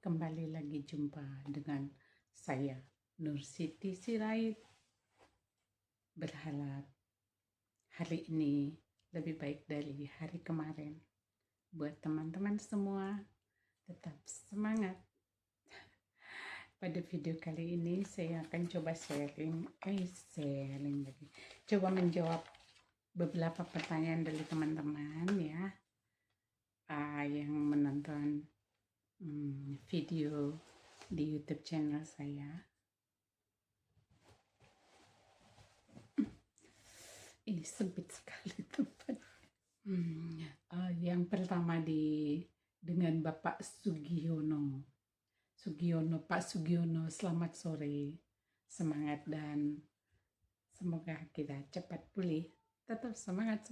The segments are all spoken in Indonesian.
Kembali lagi jumpa dengan saya Nur Siti Sirait. Berharap hari ini lebih baik dari hari kemarin. Buat teman-teman semua, tetap semangat. Pada video kali ini saya akan coba coba menjawab beberapa pertanyaan dari teman-teman ya, yang menonton video di YouTube channel saya. Ini sempit sekali tempat. Yang pertama dengan Bapak Sugiono. Pak Sugiono, selamat sore. Semangat dan semoga kita cepat pulih. Tetap semangat.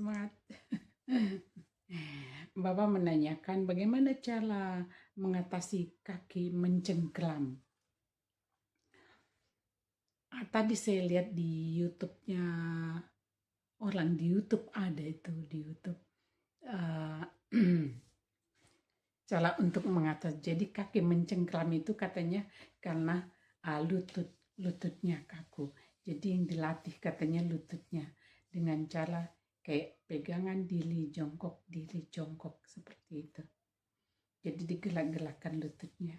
Bapak menanyakan bagaimana cara mengatasi kaki mencengkeram. Tadi saya lihat di YouTube-nya orang di YouTube, ada itu di YouTube. Cara untuk mengatasi, jadi kaki mencengkeram itu katanya karena lututnya kaku. Jadi yang dilatih katanya lututnya dengan cara kayak pegangan diri jongkok seperti itu. Jadi digerak-gerakkan lututnya,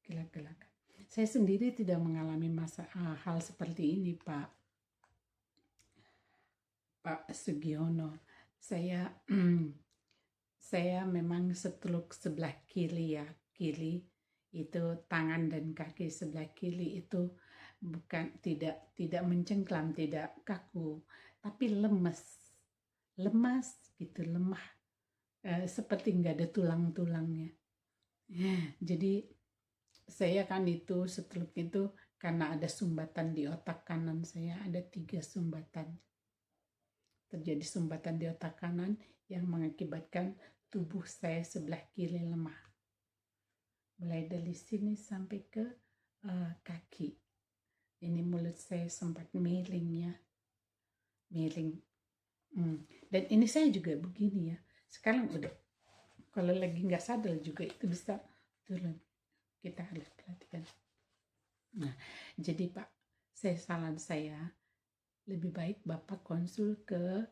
gerak-gerakkan. Saya sendiri tidak mengalami hal seperti ini, Pak Sugiono. Saya memang stroke sebelah kiri ya. Kiri itu tangan dan kaki sebelah kiri itu bukan tidak mencengkram, tidak kaku, tapi lemas gitu, lemah, seperti nggak ada tulang-tulangnya. Jadi saya kan itu stroke itu karena ada sumbatan di otak kanan saya, ada 3 sumbatan. Terjadi sumbatan di otak kanan yang mengakibatkan tubuh saya sebelah kiri lemah. Mulai dari sini sampai ke kaki. Ini mulut saya sempat miring ya. Dan ini saya juga begini ya. Sekarang udah, kalau lagi nggak sadar juga itu bisa turun. Kita harus perhatikan. Nah, jadi Pak, saran saya lebih baik Bapak konsul ke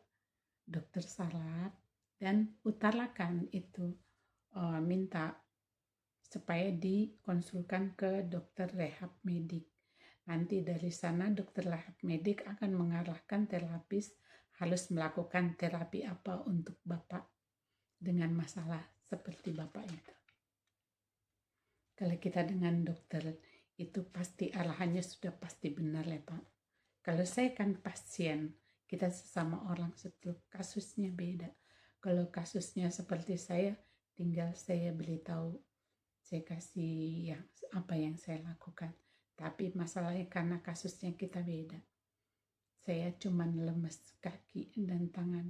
dokter saraf dan utarakan itu, minta supaya dikonsulkan ke dokter rehab medik. Nanti dari sana dokter rehab medik akan mengarahkan terapis harus melakukan terapi apa untuk Bapak dengan masalah seperti Bapak itu. Kalau kita dengan dokter itu pasti arahannya sudah pasti benar ya Pak. Kalau saya kan pasien, kita sesama orang stroke, kasusnya beda. Kalau kasusnya seperti saya, tinggal saya beritahu, saya kasih apa yang saya lakukan. Tapi masalahnya karena kasusnya kita beda. Saya cuman lemes kaki dan tangan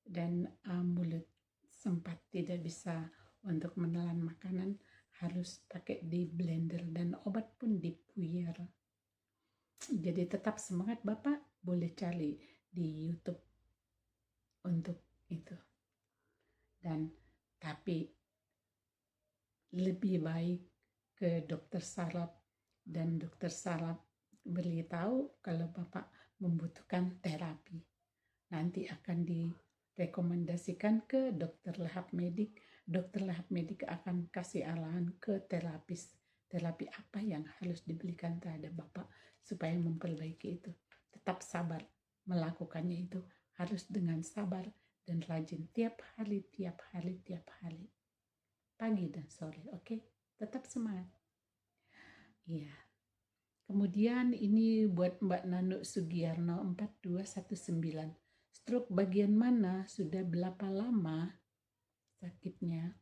dan mulut, sempat tidak bisa untuk menelan makanan, harus pakai di blender dan obat pun dipuyer. Jadi tetap semangat Bapak, boleh cari di YouTube untuk itu. Dan tapi lebih baik ke dokter saraf, dan dokter saraf beritahu kalau Bapak membutuhkan terapi. Nanti akan direkomendasikan ke dokter rehab medik. Dokter rehab medik akan kasih arahan ke terapis, terapi apa yang harus diberikan terhadap Bapak supaya memperbaiki itu. Tetap sabar melakukannya, itu harus dengan sabar dan rajin tiap hari, pagi dan sore. Oke? Tetap semangat. Iya. Kemudian ini buat Mbak Nanu Sugiyarno 4219. Stroke bagian mana? Sudah berapa lama sakitnya?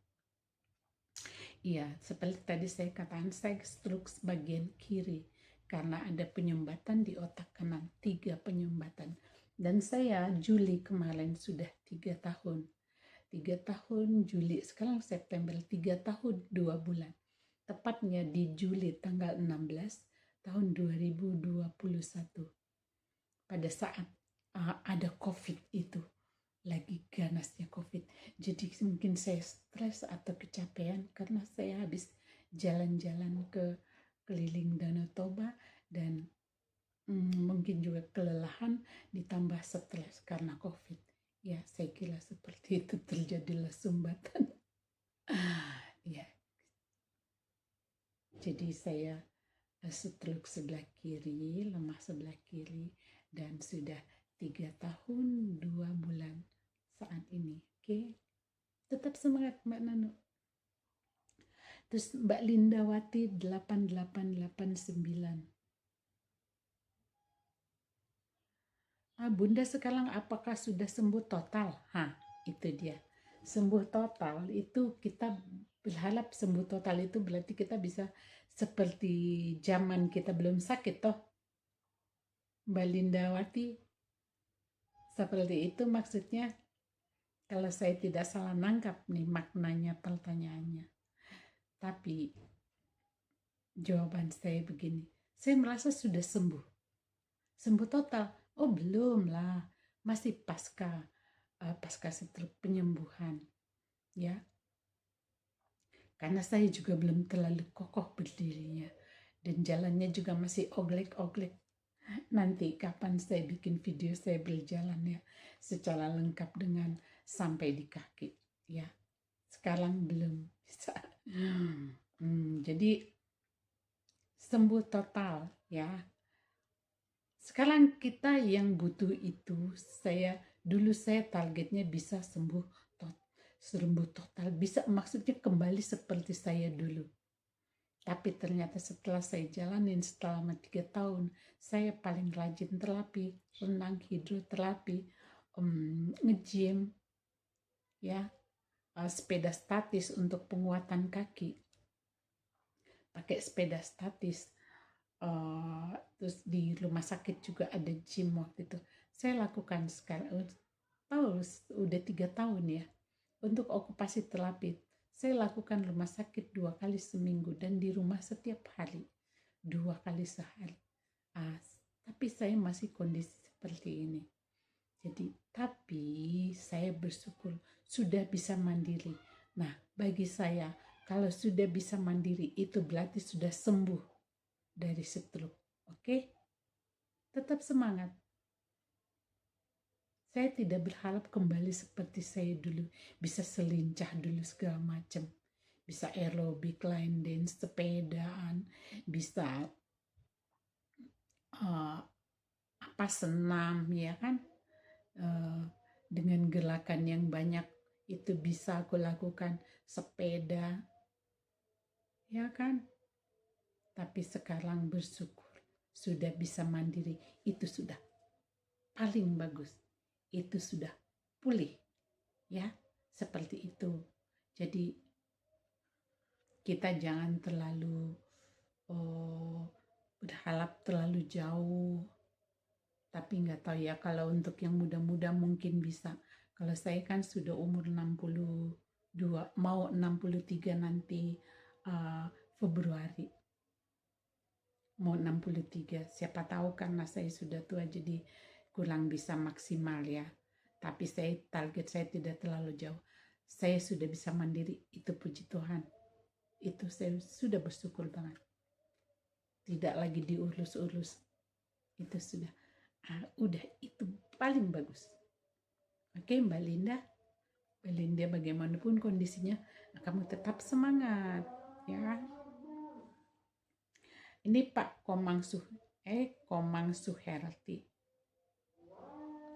Iya, seperti tadi saya katakan, saya stroke bagian kiri karena ada penyumbatan di otak kanan, 3 penyumbatan. Dan saya Juli kemarin sudah 3 tahun. 3 tahun Juli, sekarang September, 3 tahun 2 bulan. Tepatnya di Juli tanggal 16 tahun 2021. Pada saat ada COVID itu, lagi ganasnya COVID. Jadi mungkin saya stres atau kecapean karena saya habis jalan-jalan ke keliling Danau Toba dan mungkin juga kelelahan ditambah stres karena COVID. Ya, saya kira seperti itu terjadilah sumbatan. Ya, jadi saya stroke sebelah kiri, lemah sebelah kiri, dan sudah 3 tahun 2 bulan saat ini. Oke, tetap semangat Mbak Nano. Terus Mbak Lindawati 8889. Bunda sekarang apakah sudah sembuh total? Itu dia. Sembuh total itu kita berharap sembuh total itu berarti kita bisa seperti zaman kita belum sakit toh. Mbak Lindawati, seperti itu maksudnya, kalau saya tidak salah nangkap nih maknanya pertanyaannya. Tapi jawaban saya begini, saya merasa sudah sembuh. Sembuh total. Oh belum lah, masih pasca stroke penyembuhan, ya. Karena saya juga belum terlalu kokoh berdirinya dan jalannya juga masih oglek-oglek. Nanti kapan saya bikin video saya berjalan ya secara lengkap dengan sampai di kaki, ya. Sekarang belum bisa. Jadi sembuh total, ya. Sekarang kita yang butuh itu, dulu saya targetnya bisa sembuh total, bisa maksudnya kembali seperti saya dulu. Tapi ternyata setelah saya jalanin selama 3 tahun, saya paling rajin terapi, renang, hidroterapi, nge-gym, ya, sepeda statis untuk penguatan kaki, pakai sepeda statis. Terus di rumah sakit juga ada gym waktu itu. Saya lakukan sekarang, udah 3 tahun ya. Untuk okupasi terapi, saya lakukan rumah sakit 2 kali seminggu dan di rumah setiap hari 2 kali sehari. Tapi saya masih kondisi seperti ini. Jadi, tapi saya bersyukur sudah bisa mandiri. Nah, bagi saya, kalau sudah bisa mandiri itu berarti sudah sembuh dari stroke. Oke? Tetap semangat. Saya tidak berharap kembali seperti saya dulu, bisa selincah dulu segala macam, bisa aerobik, line dance, sepedaan, bisa senam, ya kan, dengan gerakan yang banyak itu bisa aku lakukan, sepeda, ya kan. Tapi sekarang bersyukur sudah bisa mandiri, itu sudah paling bagus. Itu sudah pulih, ya, seperti itu. Jadi kita jangan terlalu berharap terlalu jauh. Tapi nggak tahu ya, kalau untuk yang muda-muda mungkin bisa. Kalau saya kan sudah umur 62, mau 63 nanti Februari. Mau 63, siapa tahu karena saya sudah tua jadi kurang bisa maksimal ya. Tapi target saya tidak terlalu jauh. Saya sudah bisa mandiri, itu puji Tuhan. Itu saya sudah bersyukur banget. Tidak lagi diurus-urus. Itu sudah. Udah, itu paling bagus. Oke, Mbak Linda. Mbak Linda bagaimanapun kondisinya, kamu tetap semangat, ya. Ini Pak Komang Suherti.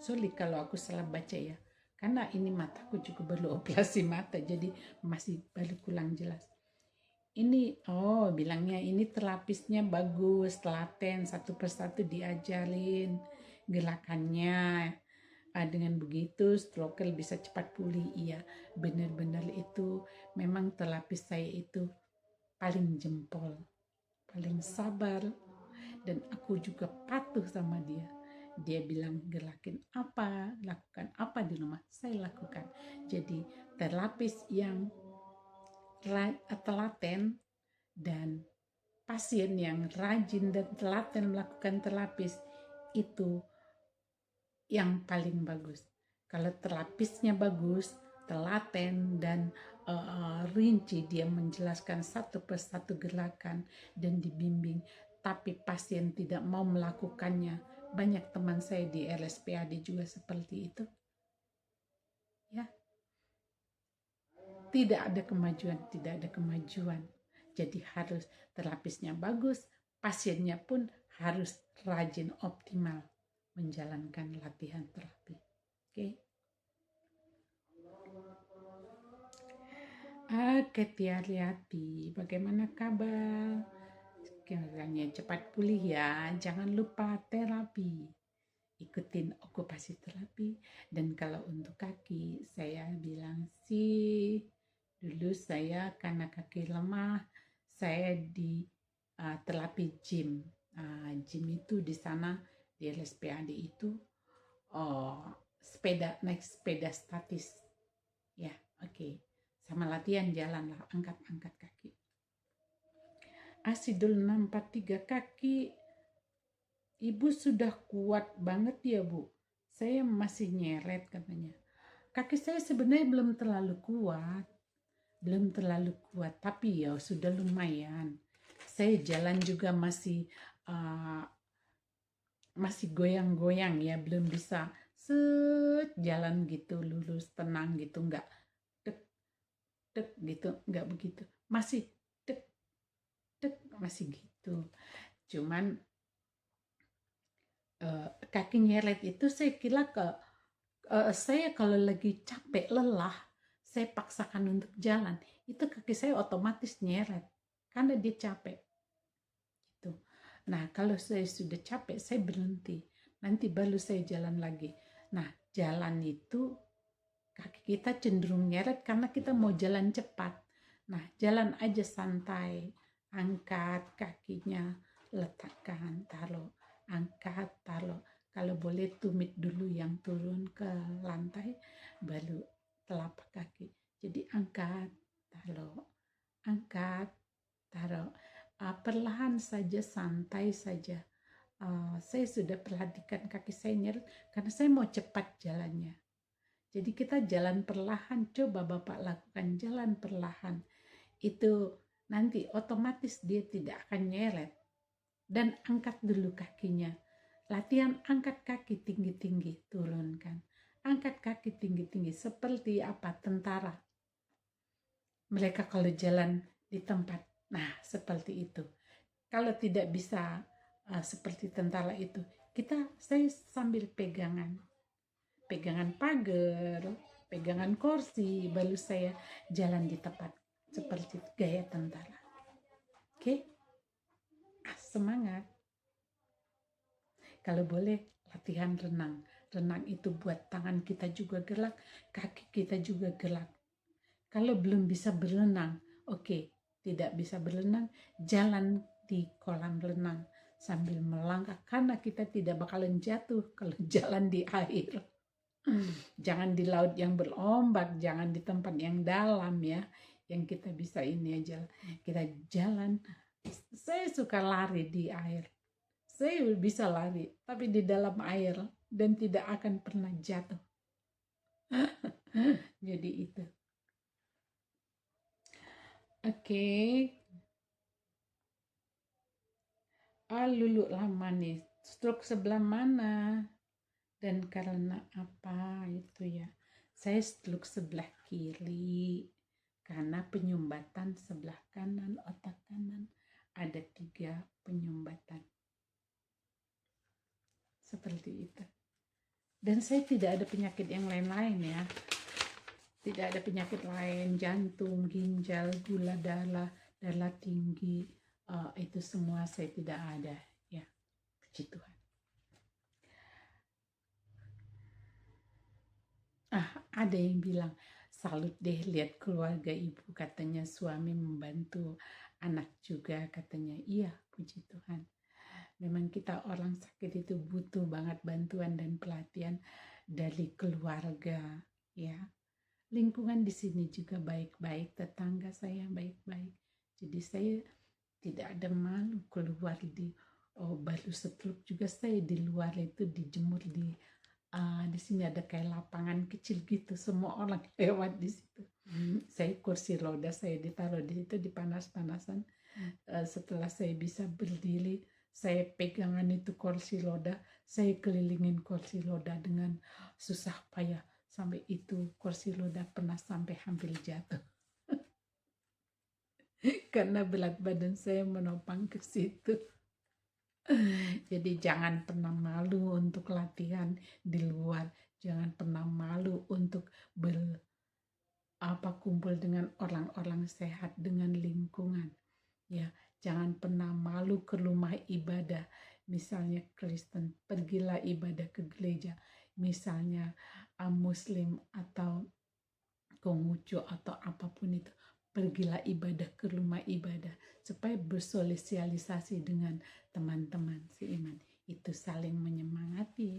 Sulit kalau aku salah baca ya, karena ini mataku juga perlu operasi mata, jadi masih baru kurang jelas. Ini bilangnya ini terapisnya bagus, telaten, satu persatu diajarin gerakannya. Dengan begitu stroke bisa cepat pulih. Iya, benar-benar itu memang terapis saya itu paling jempol, paling sabar, dan aku juga patuh sama dia. Dia bilang gerakin apa, lakukan apa di rumah, saya lakukan. Jadi terapis yang telaten dan pasien yang rajin dan telaten melakukan terapis itu yang paling bagus. Kalau terapisnya bagus, telaten dan rinci dia menjelaskan satu persatu gerakan dan dibimbing, tapi pasien tidak mau melakukannya. Banyak teman saya di RSPAD juga seperti itu. Ya, tidak ada kemajuan. Jadi harus terapisnya bagus, pasiennya pun harus rajin optimal menjalankan latihan terapi. Oke. Hati-hati, bagaimana kabar? Kiranya cepat pulih ya, jangan lupa terapi. Ikutin okupasi terapi. Dan kalau untuk kaki, saya bilang sih, dulu saya karena kaki lemah, saya di terapi gym. Gym itu di sana, di LSPAD itu, naik sepeda statis. Ya, oke. Sama latihan jalan lah, angkat-angkat kaki. Asidul 643 kaki, Ibu sudah kuat banget ya Bu. Saya masih nyeret katanya. Kaki saya sebenarnya belum terlalu kuat, tapi ya sudah lumayan. Saya jalan juga masih goyang-goyang ya, belum bisa jalan gitu lurus tenang gitu, enggak dek gitu, enggak begitu, masih dek masih gitu. Cuman kaki nyeret itu saya kira saya kalau lagi capek lelah, saya paksakan untuk jalan, itu kaki saya otomatis nyeret karena dia capek gitu. Nah kalau saya sudah capek, saya berhenti, nanti baru saya jalan lagi. Nah jalan itu kaki kita cenderung nyeret karena kita mau jalan cepat. Nah, jalan aja santai, angkat kakinya, letakkan, taruh, angkat, taruh. Kalau boleh tumit dulu yang turun ke lantai, baru telapak kaki. Jadi angkat, taruh, angkat, taruh. Perlahan saja, santai saja. Saya sudah perhatikan kaki saya nyeret karena saya mau cepat jalannya. Jadi kita jalan perlahan, coba Bapak lakukan jalan perlahan. Itu nanti otomatis dia tidak akan nyeret. Dan angkat dulu kakinya. Latihan angkat kaki tinggi-tinggi, turunkan. Angkat kaki tinggi-tinggi, seperti apa? Tentara. Mereka kalau jalan di tempat, nah seperti itu. Kalau tidak bisa seperti tentara itu, saya sambil pegangan pagar, pegangan kursi, baru saya jalan di tempat seperti gaya tentara. Oke? Semangat. Kalau boleh latihan renang. Renang itu buat tangan kita juga gerak, kaki kita juga gerak. Kalau belum bisa berenang, oke, tidak bisa berenang, jalan di kolam renang sambil melangkah karena kita tidak bakalan jatuh kalau jalan di air. Jangan di laut yang berombak, jangan di tempat yang dalam ya, yang kita bisa ini aja, kita jalan. Saya suka lari di air, saya bisa lari tapi di dalam air dan tidak akan pernah jatuh. Jadi itu oke. Lulu lama nih, stroke sebelah mana dan karena apa itu ya? Saya stroke sebelah kiri karena penyumbatan sebelah kanan otak kanan, ada 3 penyumbatan seperti itu. Dan saya tidak ada penyakit yang lain-lain ya, tidak ada penyakit lain, jantung, ginjal, gula darah tinggi, itu semua saya tidak ada ya, puji Tuhan. Ada yang bilang, salut deh lihat keluarga ibu, katanya suami membantu anak juga, katanya iya, puji Tuhan. Memang kita orang sakit itu butuh banget bantuan dan pelatihan dari keluarga ya. Lingkungan di sini juga baik-baik, tetangga saya baik-baik. Jadi saya tidak ada malu keluar baru stroke juga saya di luar itu dijemur di Di sini ada kayak lapangan kecil gitu, semua orang lewat di situ. Saya kursi roda saya ditaruh di situ dipanas-panasan. Setelah saya bisa berdiri, saya pegangan itu kursi roda, saya kelilingin kursi roda dengan susah payah sampai itu kursi roda pernah sampai hampir jatuh karena berat badan saya menopang ke situ. Jadi jangan pernah malu untuk latihan di luar, jangan pernah malu untuk kumpul dengan orang-orang sehat, dengan lingkungan. Ya, jangan pernah malu ke rumah ibadah. Misalnya Kristen, pergilah ibadah ke gereja. Misalnya Muslim atau Konghucu atau apapun itu, pergilah ibadah ke rumah ibadah supaya bersosialisasi dengan teman-teman seiman. Itu saling menyemangati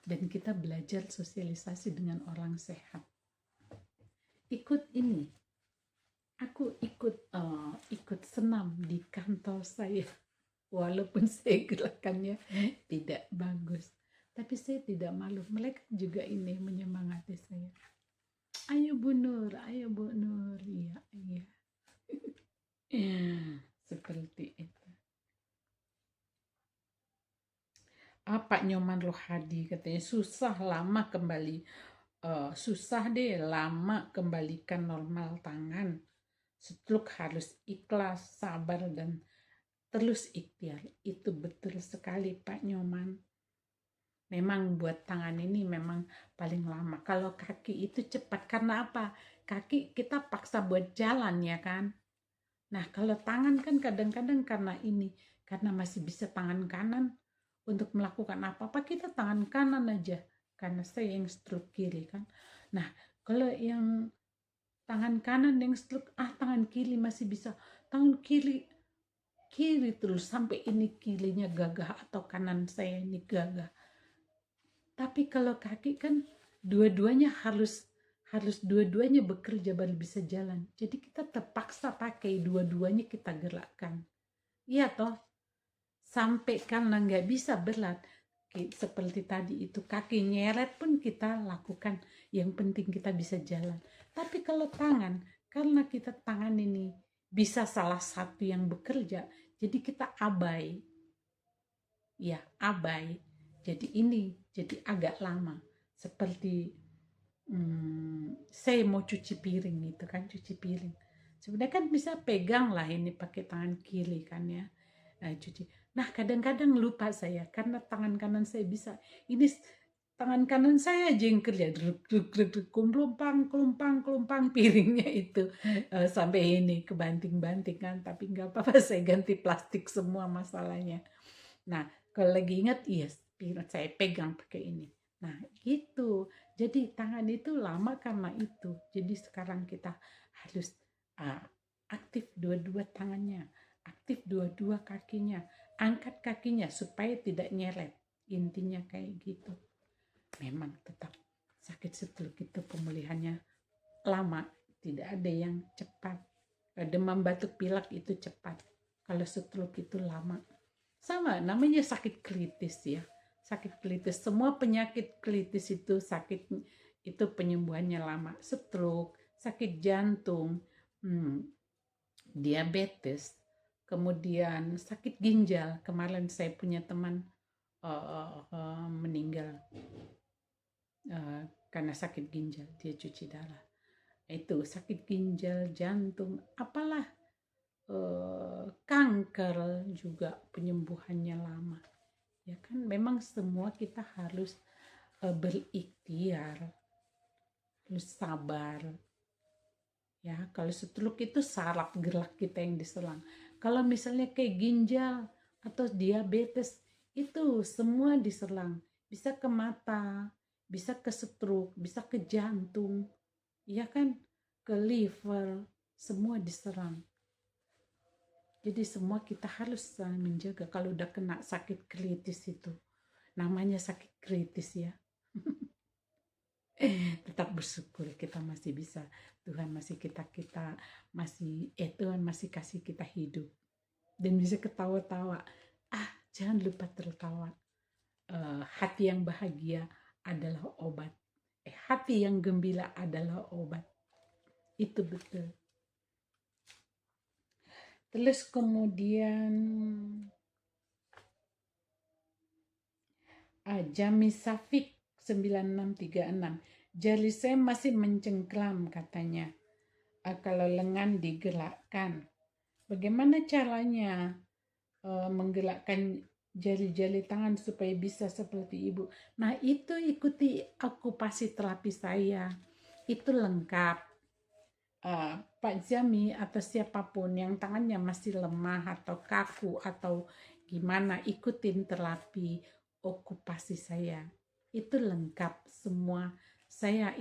dan kita belajar sosialisasi dengan orang sehat. Ikut ini, aku ikut senam di kantor saya, walaupun saya gerakannya tidak bagus, tapi saya tidak malu. Mereka juga ini menyemangati saya. Ayo Bu Nur, ayo Bu Nur. Iya, iya. Seperti itu. Pak Nyoman Rohadi katanya susah lama kembali. Susah deh lama kembalikan normal tangan. Stroke harus ikhlas, sabar, dan terus ikhtiar. Itu betul sekali Pak Nyoman. Memang buat tangan ini memang paling lama. Kalau kaki itu cepat. Karena apa? Kaki kita paksa buat jalan ya kan. Nah kalau tangan kan kadang-kadang karena masih bisa tangan kanan untuk melakukan apa-apa, kita tangan kanan aja. Karena saya yang stroke kiri kan. Nah kalau yang tangan kanan yang stroke, tangan kiri masih bisa. Tangan kiri terus sampai ini kirinya gagah atau kanan saya ini gagah. Tapi kalau kaki kan dua-duanya harus dua-duanya bekerja baru bisa jalan. Jadi kita terpaksa pakai dua-duanya kita gerakkan. Iya toh, sampai karena nggak bisa berat. Seperti tadi itu kaki nyeret pun kita lakukan. Yang penting kita bisa jalan. Tapi kalau tangan, karena kita tangan ini bisa salah satu yang bekerja, jadi kita abai. Ya, abai. Jadi agak lama. Seperti saya mau cuci piring gitu kan, cuci piring. Sebenarnya kan bisa pegang lah ini pakai tangan kiri kan ya. Cuci. Nah, kadang-kadang lupa saya karena tangan kanan saya bisa. Ini tangan kanan saya aja yang kerja, kelumpang piringnya itu sampai ini kebanting-banting kan. Tapi nggak apa-apa, saya ganti plastik semua masalahnya. Nah, kalau lagi ingat, iya, saya pegang pakai ini. Nah, gitu. Jadi tangan itu lama karena itu. Jadi sekarang kita harus aktif dua-dua tangannya, aktif dua-dua kakinya, angkat kakinya supaya tidak nyeret. Intinya kayak gitu. Memang tetap sakit stroke itu pemulihannya lama, tidak ada yang cepat. Demam batuk pilek itu cepat. Kalau stroke itu lama. Sama, namanya sakit kritis ya. Sakit kritis, semua penyakit kritis itu sakit itu penyembuhannya lama. Stroke, sakit jantung, diabetes, kemudian sakit ginjal. Kemarin saya punya teman meninggal karena sakit ginjal, dia cuci darah. Itu sakit ginjal, jantung, apalah, kanker juga penyembuhannya lama. Ya kan, memang semua kita harus berikhtiar, harus sabar. Ya, kalau stroke itu saraf gerak kita yang diserang. Kalau misalnya kayak ginjal atau diabetes, itu semua diserang. Bisa ke mata, bisa ke stroke, bisa ke jantung, ya kan, ke liver, semua diserang. Jadi semua kita harus menjaga. Kalau udah kena sakit kritis itu, namanya sakit kritis ya. Tetap bersyukur kita masih bisa. Tuhan masih Tuhan masih kasih kita hidup dan bisa ketawa-tawa. Jangan lupa tertawa. Hati yang bahagia adalah obat. Hati yang gembira adalah obat. Itu betul. Terus kemudian Jami Safik 9636. Jari saya masih mencengkram katanya. Kalau lengan digerakkan. Bagaimana caranya menggerakkan jari-jari tangan supaya bisa seperti ibu? Nah, itu ikuti okupasi terapi saya. Itu lengkap. Pak Jami atau siapapun yang tangannya masih lemah atau kaku atau gimana, ikutin terapi okupasi saya. Itu lengkap semua. Saya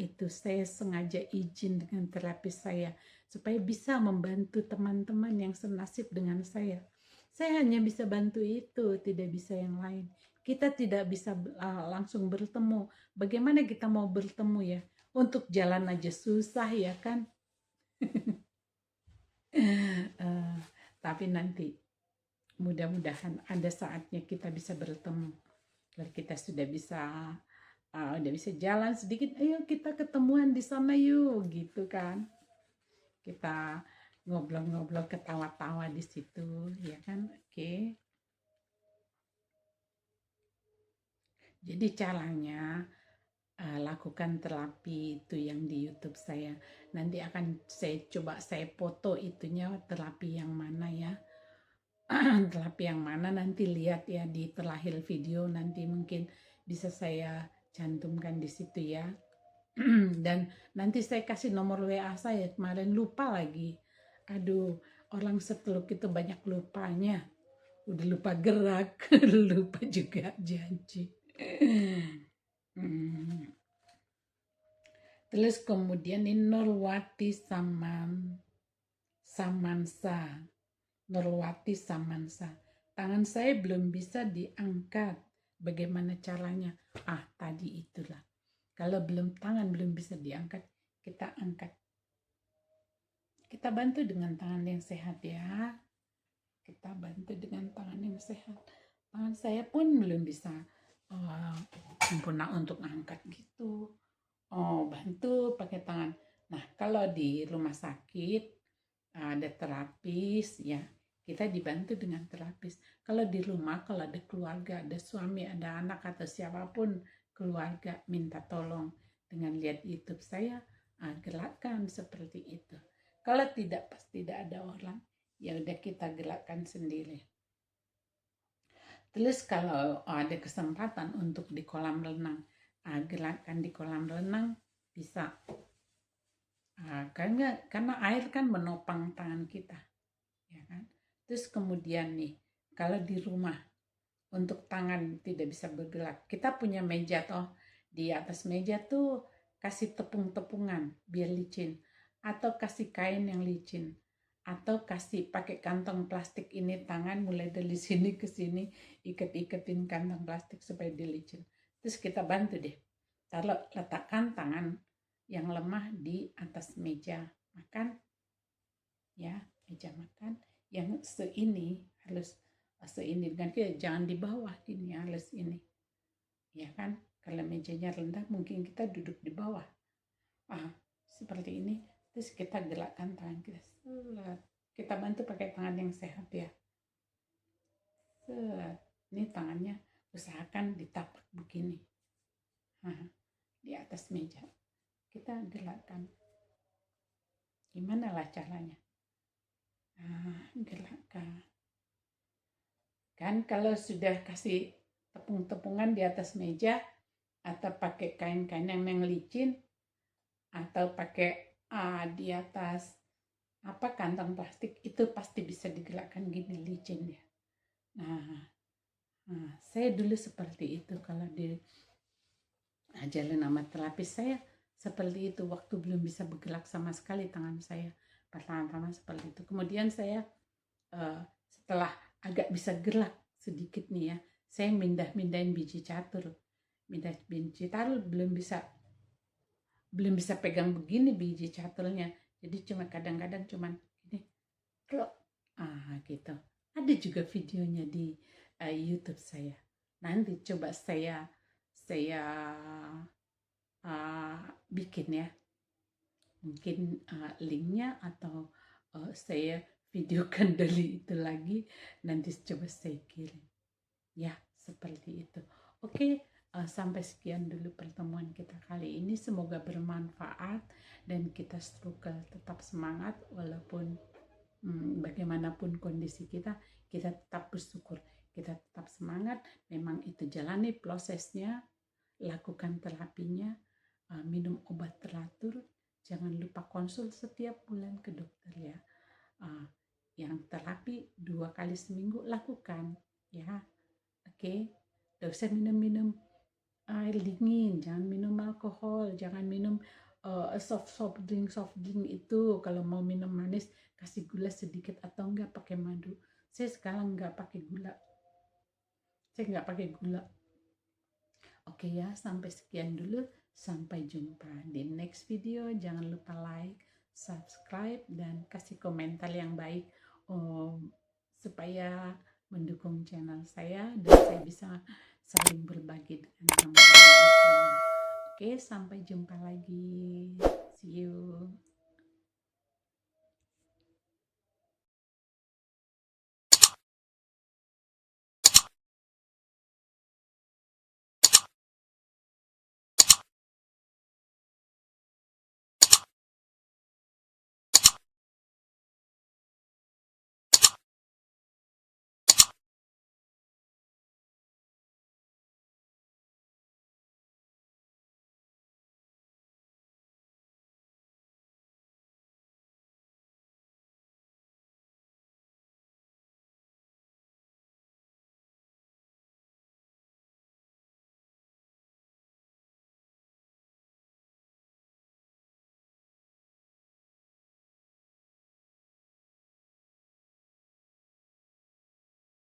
sengaja izin dengan terapi saya supaya bisa membantu teman-teman yang senasib dengan saya. Saya hanya bisa bantu itu, tidak bisa yang lain. Kita tidak bisa langsung bertemu. Bagaimana kita mau bertemu ya? Untuk jalan aja susah ya kan? Tapi nanti mudah-mudahan ada saatnya kita bisa bertemu. Kalau kita sudah bisa jalan sedikit, ayo kita ketemuan di sana yuk, gitu kan? Kita ngobrol-ngobrol, ketawa-tawa di situ, ya kan? Oke. Jadi caranya lakukan terapi itu yang di YouTube saya. Nanti akan saya foto itunya terapi yang mana ya. Terapi yang mana nanti lihat ya di terakhir video, nanti mungkin bisa saya cantumkan di situ ya. Dan nanti saya kasih nomor WA saya, kemarin lupa lagi. Aduh, orang seteluk itu banyak lupanya. Udah lupa gerak, lupa juga janji. Terus kemudian ini Nurwati Samansa. Nurwati Samansa. Tangan saya belum bisa diangkat. Bagaimana caranya? Tadi itulah. Kalau tangan belum bisa diangkat, kita angkat. Kita bantu dengan tangan yang sehat ya. Kita bantu dengan tangan yang sehat. Tangan saya pun belum bisa sempurna untuk angkat gitu. Bantu pakai tangan. Nah, kalau di rumah sakit ada terapis ya, kita dibantu dengan terapis. Kalau di rumah, kalau ada keluarga, ada suami, ada anak atau siapapun keluarga minta tolong dengan lihat YouTube saya, gerakkan seperti itu. Kalau tidak, pas tidak ada orang, ya udah kita gerakkan sendiri. Terus kalau ada kesempatan untuk di kolam renang, gerakkan di kolam renang bisa. Karena air kan menopang tangan kita, ya kan. Terus kemudian nih, kalau di rumah untuk tangan tidak bisa bergerak, kita punya meja toh, di atas meja tuh kasih tepung-tepungan biar licin, atau kasih kain yang licin, atau kasih pakai kantong plastik ini tangan mulai dari sini ke sini, iket-iketin kantong plastik supaya dilicin. Terus kita bantu deh, letakkan tangan yang lemah di atas meja makan, ya, meja makan yang harus seini dengan kita, jangan di bawah gini, harus ini, ya kan. Kalau mejanya rendah mungkin kita duduk di bawah, seperti ini. Terus kita gerakkan tangan kita, kita bantu pakai tangan yang sehat ya. Ini tangannya usahakan ditapak begini, di atas meja. Kita gerakkan. Gimana lah caranya? Gerakkan. Kan kalau sudah kasih tepung-tepungan di atas meja, atau pakai kain-kain yang licin, atau pakai di atas kantong plastik, itu pasti bisa digerakkan gini licin ya. Saya dulu seperti itu kalau diajarin nama terapis saya. Seperti itu, waktu belum bisa bergerak sama sekali tangan saya, pertama-tama seperti itu. Kemudian saya setelah agak bisa gerak sedikit nih ya, saya mindahin biji catur. Biji catur belum bisa pegang begini biji caturnya. Jadi cuma kadang-kadang cuman gini, gitu. Ada juga videonya di YouTube saya. Nanti coba saya saya bikin ya, mungkin linknya atau saya videokan dari itu lagi, nanti coba saya kirim ya, seperti itu. Oke, sampai sekian dulu pertemuan kita kali ini, semoga bermanfaat dan kita struggle tetap semangat walaupun bagaimanapun kondisi kita tetap bersyukur, kita tetap semangat. Memang itu jalani prosesnya, lakukan terapinya, minum obat teratur, jangan lupa konsul setiap bulan ke dokter ya. Yang terapi 2 kali seminggu lakukan ya. Oke, gak usah minum air dingin, jangan minum alkohol, jangan minum soft drink itu. Kalau mau minum manis kasih gula sedikit atau enggak pakai madu. Saya sekarang enggak pakai gula, Oke ya, sampai sekian dulu, sampai jumpa di next video. Jangan lupa like, subscribe, dan kasih komentar yang baik supaya mendukung channel saya dan saya bisa saling berbagi dengan teman-teman semua. Oke, sampai jumpa lagi.